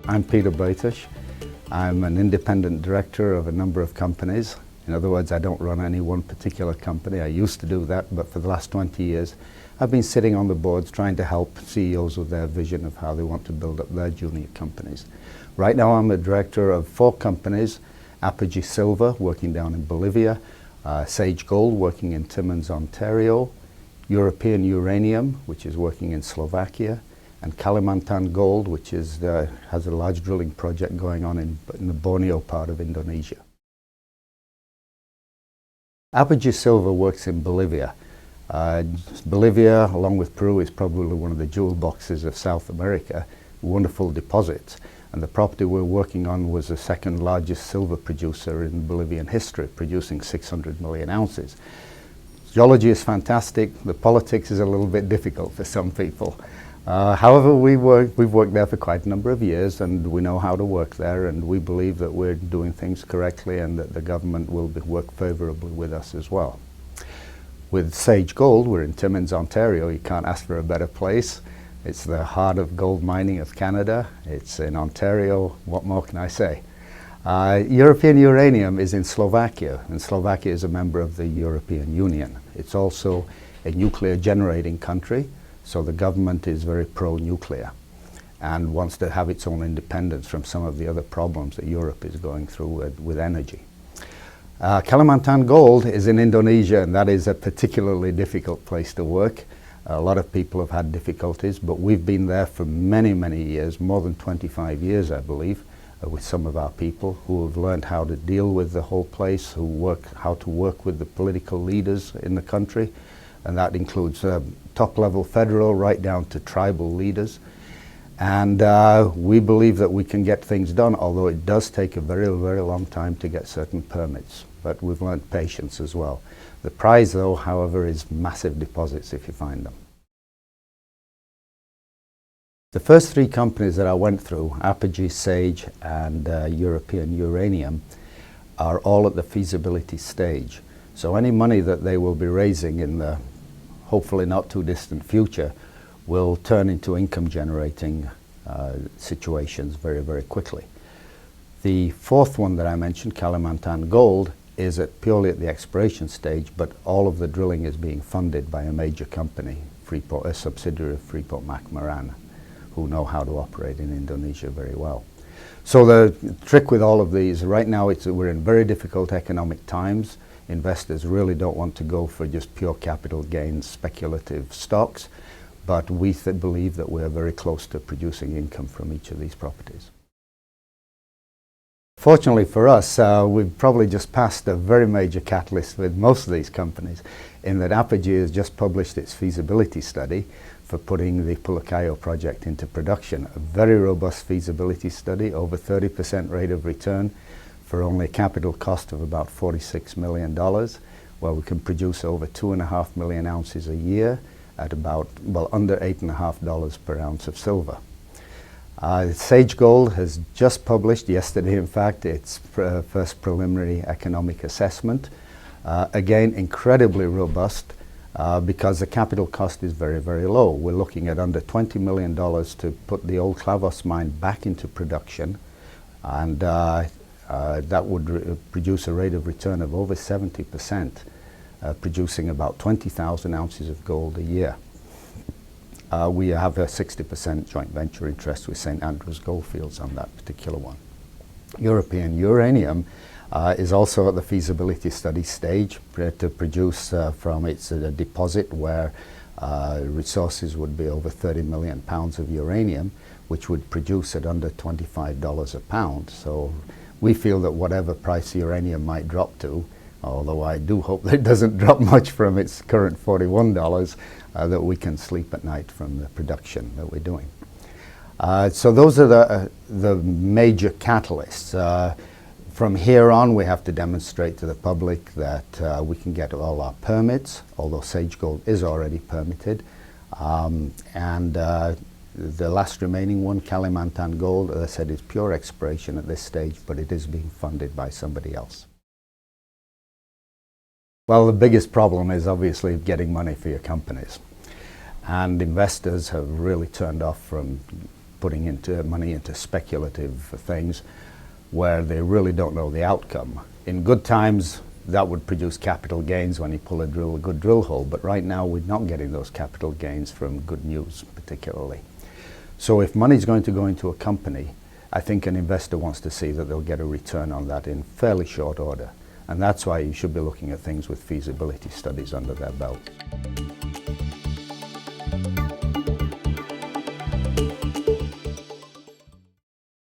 I'm Peter Bojtos. I'm an independent director of a number of companies. In other words, I don't run any one particular company. I used to do that, but for the last 20 years, I've been sitting on the boards trying to help CEOs with their vision of how they want to build up their junior companies. Right now, I'm a director of 4 companies: Apogee Silver, working down in Bolivia; Sage Gold, working in Timmins, Ontario; European Uranium, which is working in Slovakia; and Kalimantan Gold, which is, has a large drilling project going on in the Borneo part of Indonesia. Apogee Silver works in Bolivia. Bolivia, along with Peru, is probably one of the jewel boxes of South America. Wonderful deposits. And the property we're working on was the second largest silver producer in Bolivian history, producing 600 million ounces. Geology is fantastic. The politics is a little bit difficult for some people. However, we've worked there for quite a number of years, and we know how to work there, and we believe that we're doing things correctly and that the government will work favorably with us as well. With Sage Gold, we're in Timmins, Ontario. You can't ask for a better place. It's the heart of gold mining of Canada. It's in Ontario. What more can I say? European Uranium is in Slovakia, and Slovakia is a member of the European Union. It's also a nuclear generating country, so the government is very pro-nuclear and wants to have its own independence from some of the other problems that Europe is going through with energy. Kalimantan Gold is in Indonesia, and that is a particularly difficult place to work. A lot of people have had difficulties, but we've been there for many, many years, more than 25 years, I believe, with some of our people who have learned how to deal with the whole place, how to work with the political leaders in the country, and that includes top-level federal right down to tribal leaders. And we believe that we can get things done, although it does take a very, very long time to get certain permits. But we've learned patience as well. The prize, though, however, is massive deposits if you find them. The first 3 companies that I went through, Apogee, Sage, and European Uranium, are all at the feasibility stage. So any money that they will be raising in the hopefully not too distant future will turn into income generating situations very, very quickly. The 4th one that I mentioned, Kalimantan Gold, is purely at the exploration stage, but all of the drilling is being funded by a major company, Freeport, a subsidiary of Freeport-McMoRan, who know how to operate in Indonesia very well. So the trick with all of these, right now we're in very difficult economic times. Investors really don't want to go for just pure capital gains, speculative stocks, but we believe that we're very close to producing income from each of these properties. Fortunately for us, we've probably just passed a very major catalyst with most of these companies, in that Apogee has just published its feasibility study for putting the Pulicayo project into production. A very robust feasibility study, over 30% rate of return, for only a capital cost of about $46 million, where we can produce over 2.5 million ounces a year at about, well, under $8.50 per ounce of silver. Sage Gold has just published, yesterday in fact, its first preliminary economic assessment. Again, incredibly robust because the capital cost is very, very low. We're looking at under $20 million to put the old Clavos mine back into production, and that would produce a rate of return of over 70%, producing about 20,000 ounces of gold a year. We have a 60% joint venture interest with St. Andrews Goldfields on that particular one. European Uranium is also at the feasibility study stage to produce from its deposit, where resources would be over 30 million pounds of uranium, which would produce at under $25 a pound. So we feel that whatever price uranium might drop to, although I do hope that it doesn't drop much from its current $41, that we can sleep at night from the production that we're doing. So those are the major catalysts. From here on, we have to demonstrate to the public that we can get all our permits, although Sage Gold is already permitted. The last remaining one, Kalimantan Gold, as I said, is pure exploration at this stage, but it is being funded by somebody else. Well, the biggest problem is obviously getting money for your companies. And investors have really turned off from putting money into speculative things where they really don't know the outcome. In good times, that would produce capital gains when you pull a good drill hole, but right now we're not getting those capital gains from good news particularly. So if money is going to go into a company, I think an investor wants to see that they'll get a return on that in fairly short order. And that's why you should be looking at things with feasibility studies under their belt.